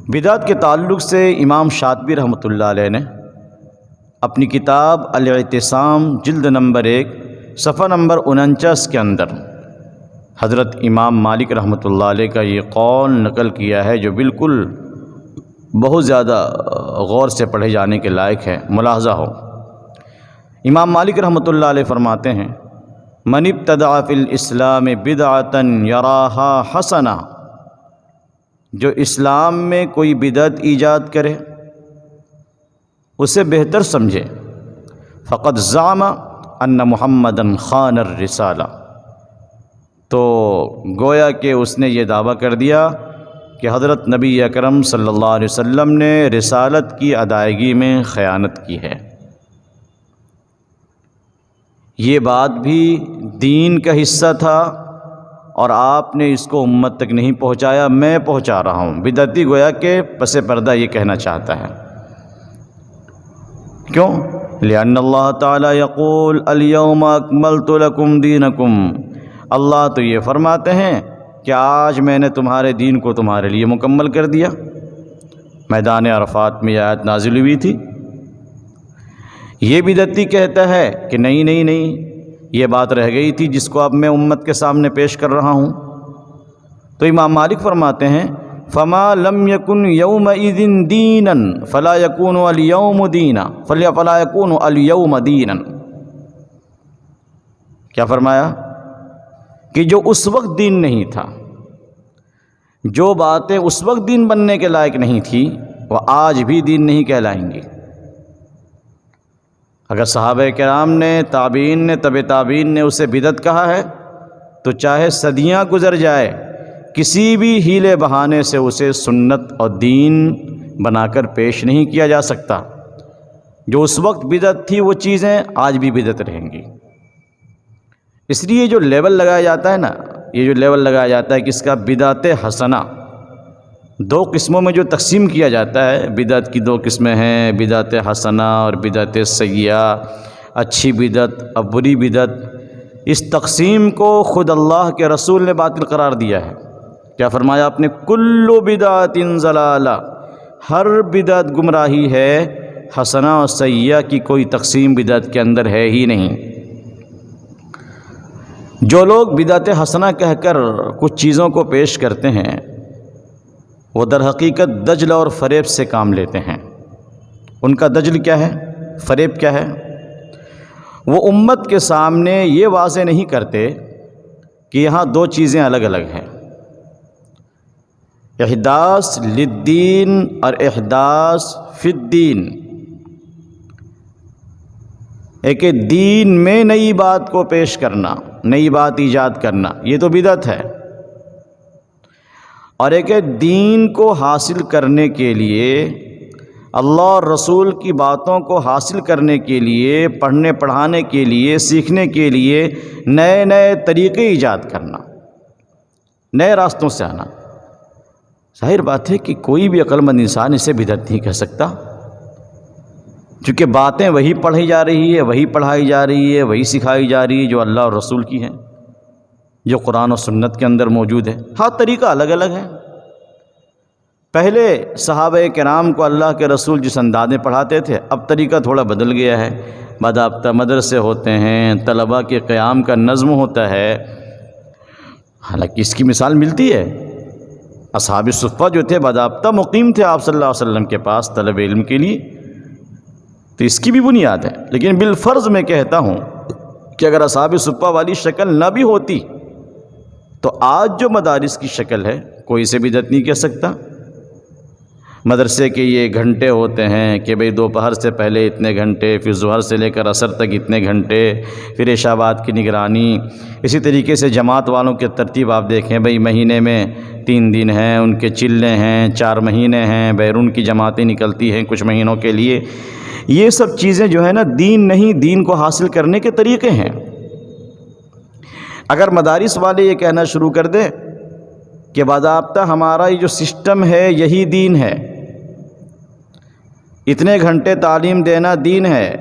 بدعت کے تعلق سے امام شاطبی رحمۃ اللہ علیہ نے اپنی کتاب الاعتصام جلد نمبر 1 صفحہ نمبر 49 کے اندر حضرت امام مالک رحمۃ اللہ علیہ کا یہ قول نقل کیا ہے جو بالکل بہت زیادہ غور سے پڑھے جانے کے لائق ہے، ملاحظہ ہو۔ امام مالک رحمۃ اللہ علیہ فرماتے ہیں من ابتدع فی الاسلام بدعتا یراہا حسنہ، جو اسلام میں کوئی بدعت ایجاد کرے اسے بہتر سمجھے، فقد زعم ان محمدا خان الرسالہ، تو گویا کہ اس نے یہ دعویٰ کر دیا کہ حضرت نبی اکرم صلی اللہ علیہ وسلم نے رسالت کی ادائیگی میں خیانت کی ہے۔ یہ بات بھی دین کا حصہ تھا اور آپ نے اس کو امت تک نہیں پہنچایا، میں پہنچا رہا ہوں۔ بدعتی گویا کہ پس پردہ یہ کہنا چاہتا ہے۔ کیوں؟ لأن اللہ تعالی یقول الیوم اکملت لکم دینکم، اللہ تو یہ فرماتے ہیں کہ آج میں نے تمہارے دین کو تمہارے لیے مکمل کر دیا۔ میدان عرفات میں یہ آیت نازل ہوئی تھی۔ یہ بدعتی کہتا ہے کہ نہیں یہ بات رہ گئی تھی جس کو اب میں امت کے سامنے پیش کر رہا ہوں۔ تو امام مالک فرماتے ہیں فما لم یکن یومئذ دینا فلا یکون الیوم دینا فلا یکون الیوم دینا۔ کیا فرمایا؟ کہ جو اس وقت دین نہیں تھا، جو باتیں اس وقت دین بننے کے لائق نہیں تھی، وہ آج بھی دین نہیں کہلائیں گی۔ اگر صحابہ کرام نے، تابعین نے، تبع تابعین نے اسے بدعت کہا ہے تو چاہے صدیاں گزر جائے، کسی بھی ہیلے بہانے سے اسے سنت اور دین بنا کر پیش نہیں کیا جا سکتا۔ جو اس وقت بدعت تھی وہ چیزیں آج بھی بدعت رہیں گی۔ اس لیے جو لیبل لگایا جاتا ہے نا، یہ جو لیبل لگایا جاتا ہے کہ اس کا بدعت حسنہ، دو قسموں میں جو تقسیم کیا جاتا ہے، بدعت کی دو قسمیں ہیں، بدعت حسنہ اور بدعت سیئہ، اچھی بدعت اور بری بدعت۔ اس تقسیم کو خود اللہ کے رسول نے باطل قرار دیا ہے۔ کیا فرمایا آپ نے؟ کل بدعت ضلالہ، ہر بدعت گمراہی ہے، حسنہ اور سیئہ کی کوئی تقسیم بدعت کے اندر ہے ہی نہیں۔ جو لوگ بدعت حسنہ کہہ کر کچھ چیزوں کو پیش کرتے ہیں وہ در حقیقت دجل اور فریب سے کام لیتے ہیں۔ ان کا دجل کیا ہے؟ فریب کیا ہے؟ وہ امت کے سامنے یہ واضح نہیں کرتے کہ یہاں دو چیزیں الگ الگ ہیں، احداث للدین اور احداث فی الدین۔ ایک دین میں نئی بات کو پیش کرنا، نئی بات ایجاد کرنا، یہ تو بدعت ہے۔ اور ایک دین کو حاصل کرنے کے لیے، اللہ اور رسول کی باتوں کو حاصل کرنے کے لیے، پڑھنے پڑھانے کے لیے، سیکھنے کے لیے نئے نئے طریقے ایجاد کرنا، نئے راستوں سے آنا۔ ظاہر بات ہے کہ کوئی بھی عقل مند انسان اسے بدعت نہیں کہہ سکتا، کیونکہ باتیں وہی پڑھی جا رہی ہے، وہی پڑھائی جا رہی ہے، وہی سکھائی جا رہی ہے جو اللہ اور رسول کی ہیں، جو قرآن و سنت کے اندر موجود ہے۔ ہاں طریقہ الگ الگ ہے۔ پہلے صحابہ کرام کو اللہ کے رسول جس انداز میں پڑھاتے تھے، اب طریقہ تھوڑا بدل گیا ہے۔ باضابطہ مدرسے ہوتے ہیں، طلباء کے قیام کا نظم ہوتا ہے۔ حالانکہ اس کی مثال ملتی ہے، اصحاب صفہ جو تھے باضابطہ مقیم تھے آپ صلی اللہ علیہ وسلم کے پاس طلب علم کے لیے، تو اس کی بھی بنیاد ہے۔ لیکن بالفرض میں کہتا ہوں کہ اگر اصحاب صفہ والی شکل نہ بھی ہوتی تو آج جو مدارس کی شکل ہے کوئی اسے بدعت نہیں کہہ سکتا۔ مدرسے کے یہ گھنٹے ہوتے ہیں کہ بھئی دوپہر سے پہلے اتنے گھنٹے، پھر ظہر سے لے کر عصر تک اتنے گھنٹے، پھر عشاء بعد کی نگرانی۔ اسی طریقے سے جماعت والوں کی ترتیب آپ دیکھیں، بھئی مہینے میں 3 دن ہیں، ان کے چلے ہیں، 4 مہینے ہیں، بیرون کی جماعتیں نکلتی ہیں کچھ مہینوں کے لیے۔ یہ سب چیزیں جو ہے نا دین نہیں، دین کو حاصل کرنے کے طریقے ہیں۔ اگر مدارس والے یہ کہنا شروع کر دیں کہ باضابطہ ہمارا یہ جو سسٹم ہے یہی دین ہے، اتنے گھنٹے تعلیم دینا دین ہے،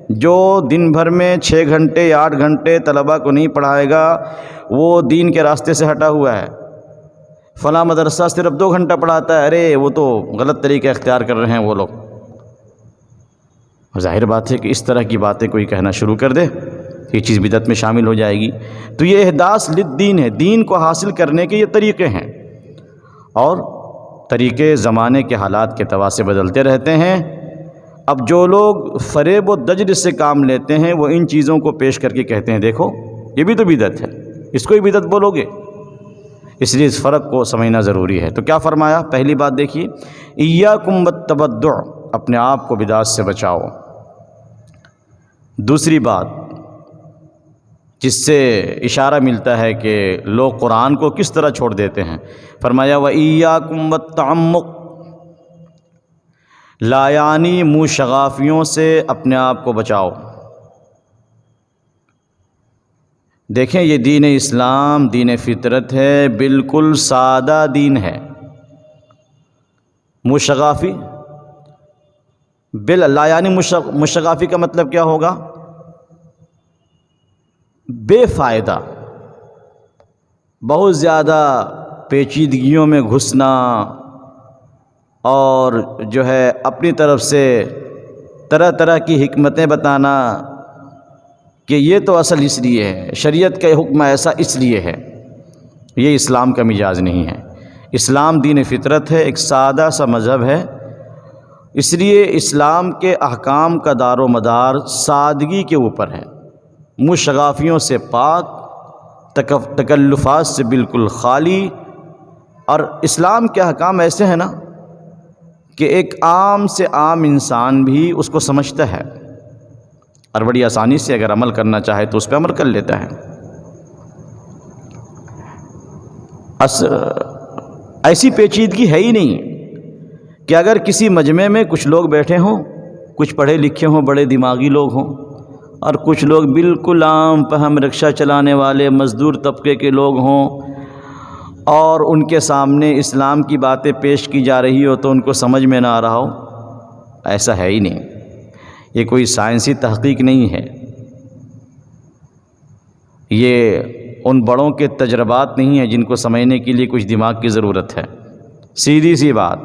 جو دن بھر میں 6 گھنٹے یا 8 گھنٹے طلباء کو نہیں پڑھائے گا وہ دین کے راستے سے ہٹا ہوا ہے۔ فلاں مدرسہ صرف 2 گھنٹہ پڑھاتا ہے، ارے وہ تو غلط طریقہ اختیار کر رہے ہیں وہ لوگ۔ ظاہر بات ہے کہ اس طرح کی باتیں کوئی کہنا شروع کر دے، یہ چیز بدعت میں شامل ہو جائے گی۔ تو یہ احداث للدین ہے، دین کو حاصل کرنے کے یہ طریقے ہیں، اور طریقے زمانے کے حالات کے اعتبار سے بدلتے رہتے ہیں۔ اب جو لوگ فریب و دجل سے کام لیتے ہیں وہ ان چیزوں کو پیش کر کے کہتے ہیں دیکھو یہ بھی تو بدعت ہے، اس کو ہی بدعت بولو گے، اس لیے اس فرق کو سمجھنا ضروری ہے۔ تو کیا فرمایا؟ پہلی بات دیکھیے، ایاکم والتبدع، اپنے آپ کو بدعت سے بچاؤ۔ دوسری بات جس سے اشارہ ملتا ہے کہ لوگ قرآن کو کس طرح چھوڑ دیتے ہیں، فرمایا وَإِيَّاكُمْ وَالتَّعَمُّقْ، لایانی منہ شغافیوں سے اپنے آپ کو بچاؤ۔ دیکھیں یہ دین اسلام دین فطرت ہے، بالکل سادہ دین ہے۔ منہ شغافی لایانی منہ شغافی کا مطلب کیا ہوگا؟ بے فائدہ، بہت زیادہ پیچیدگیوں میں گھسنا اور جو ہے اپنی طرف سے طرح طرح کی حکمتیں بتانا کہ یہ تو اصل اس لیے ہے، شریعت کا حکم ایسا اس لیے ہے، یہ اسلام کا مزاج نہیں ہے۔ اسلام دین فطرت ہے، ایک سادہ سا مذہب ہے، اس لیے اسلام کے احکام کا دار و مدار سادگی کے اوپر ہے، منہ شغافیوں سے پاک، تکلفات سے بالکل خالی۔ اور اسلام کے احکام ایسے ہیں نا کہ ایک عام سے عام انسان بھی اس کو سمجھتا ہے اور بڑی آسانی سے اگر عمل کرنا چاہے تو اس پہ عمل کر لیتا ہے۔ ایسی پیچیدگی ہے ہی نہیں کہ اگر کسی مجمع میں کچھ لوگ بیٹھے ہوں، کچھ پڑھے لکھے ہوں، بڑے دماغی لوگ ہوں، اور کچھ لوگ بالکل عام پہم رکشہ چلانے والے مزدور طبقے کے لوگ ہوں، اور ان کے سامنے اسلام کی باتیں پیش کی جا رہی ہو تو ان کو سمجھ میں نہ آ رہا ہو، ایسا ہے ہی نہیں۔ یہ کوئی سائنسی تحقیق نہیں ہے، یہ ان بڑوں کے تجربات نہیں ہیں جن کو سمجھنے کے لیے کچھ دماغ کی ضرورت ہے۔ سیدھی سی بات،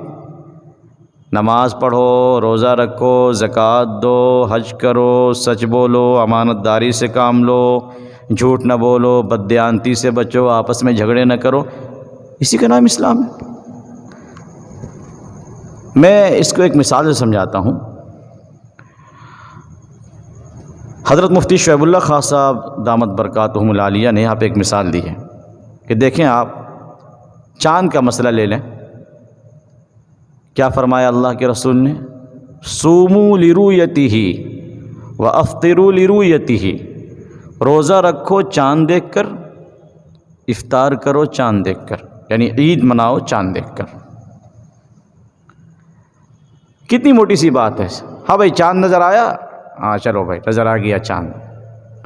نماز پڑھو، روزہ رکھو، زکوٰۃ دو، حج کرو، سچ بولو، امانت داری سے کام لو، جھوٹ نہ بولو، بددیانتی سے بچو، آپس میں جھگڑے نہ کرو، اسی کا نام اسلام ہے۔ میں اس کو ایک مثال سے سمجھاتا ہوں۔ حضرت مفتی شعیب اللہ خان صاحب دامت برکاتہم العالیہ نے یہاں پہ ایک مثال دی ہے کہ دیکھیں آپ چاند کا مسئلہ لے لیں، کیا فرمایا اللہ کے رسول نے؟ صوموا لرؤیتہ وافطروا لرؤیتہ، روزہ رکھو چاند دیکھ کر، افطار کرو چاند دیکھ کر، یعنی عید مناؤ چاند دیکھ کر۔ کتنی موٹی سی بات ہے۔ ہاں بھائی چاند نظر آیا، ہاں چلو بھائی نظر آ گیا چاند،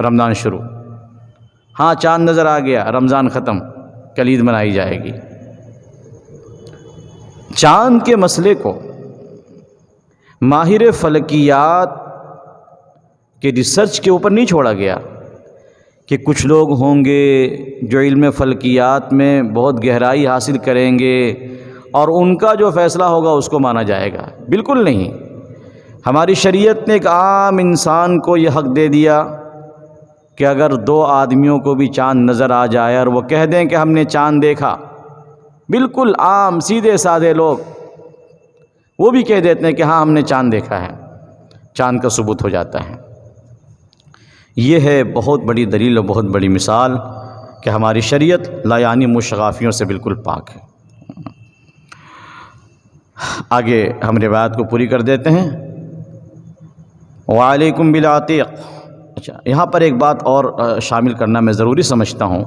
رمضان شروع۔ ہاں چاند نظر آ گیا، رمضان ختم، کل عید منائی جائے گی۔ چاند کے مسئلے کو ماہر فلکیات کے ریسرچ کے اوپر نہیں چھوڑا گیا کہ کچھ لوگ ہوں گے جو علم فلکیات میں بہت گہرائی حاصل کریں گے اور ان کا جو فیصلہ ہوگا اس کو مانا جائے گا، بالکل نہیں۔ ہماری شریعت نے ایک عام انسان کو یہ حق دے دیا کہ اگر 2 آدمیوں کو بھی چاند نظر آ جائے اور وہ کہہ دیں کہ ہم نے چاند دیکھا، بالکل عام سیدھے سادے لوگ وہ بھی کہہ دیتے ہیں کہ ہاں ہم نے چاند دیکھا ہے، چاند کا ثبوت ہو جاتا ہے۔ یہ ہے بہت بڑی دلیل اور بہت بڑی مثال کہ ہماری شریعت لایانی منہ شغافیوں سے بالکل پاک ہے۔ آگے ہم روایت کو پوری کر دیتے ہیں۔ وعلیکم بالعتیق۔ اچھا یہاں پر ایک بات اور شامل کرنا میں ضروری سمجھتا ہوں،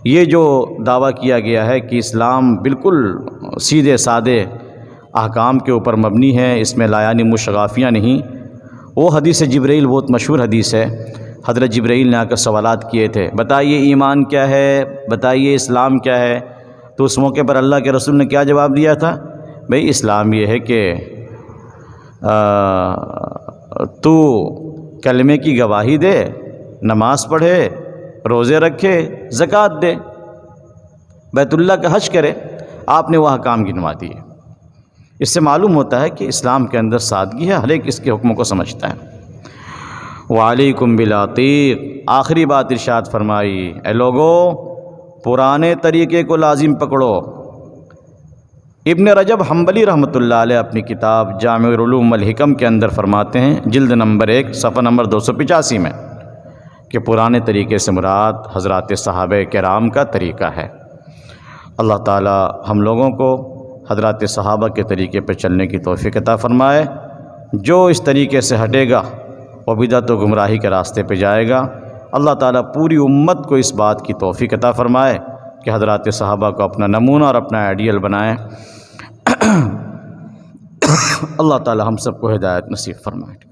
یہ جو دعویٰ کیا گیا ہے کہ اسلام بالکل سیدھے سادے احکام کے اوپر مبنی ہے، اس میں لایانی منہ شغافیاں نہیں، وہ حدیث جبرائیل بہت مشہور حدیث ہے۔ حضرت جبرائیل نے آ کر سوالات کیے تھے، بتائیے ایمان کیا ہے، بتائیے اسلام کیا ہے، تو اس موقع پر اللہ کے رسول نے کیا جواب دیا تھا؟ بھئی اسلام یہ ہے کہ تو کلمے کی گواہی دے، نماز پڑھے، روزے رکھے، زکوٰۃ دے، بیت اللہ کا حج کرے۔ آپ نے وہ احکام گنوا دیے۔ اس سے معلوم ہوتا ہے کہ اسلام کے اندر سادگی ہے، ہر ایک اس کے حکموں کو سمجھتا ہے۔ وعلیکم بالعتیق، آخری بات ارشاد فرمائی، اے لوگو پرانے طریقے کو لازم پکڑو۔ ابن رجب حنبلی رحمۃ اللہ علیہ اپنی کتاب جامع العلوم والحکم کے اندر فرماتے ہیں، جلد نمبر 1 صفحہ نمبر 285 میں، کہ پرانے طریقے سے مراد حضرات صحابہ کرام کا طریقہ ہے۔ اللہ تعالی ہم لوگوں کو حضرات صحابہ کے طریقے پہ چلنے کی توفیق عطا فرمائے۔ جو اس طریقے سے ہٹے گا وہ بدعت و گمراہی کے راستے پہ جائے گا۔ اللہ تعالیٰ پوری امت کو اس بات کی توفیق عطا فرمائے کہ حضرات صحابہ کو اپنا نمونہ اور اپنا آئیڈیل بنائیں۔ اللہ تعالیٰ ہم سب کو ہدایت نصیب فرمائے۔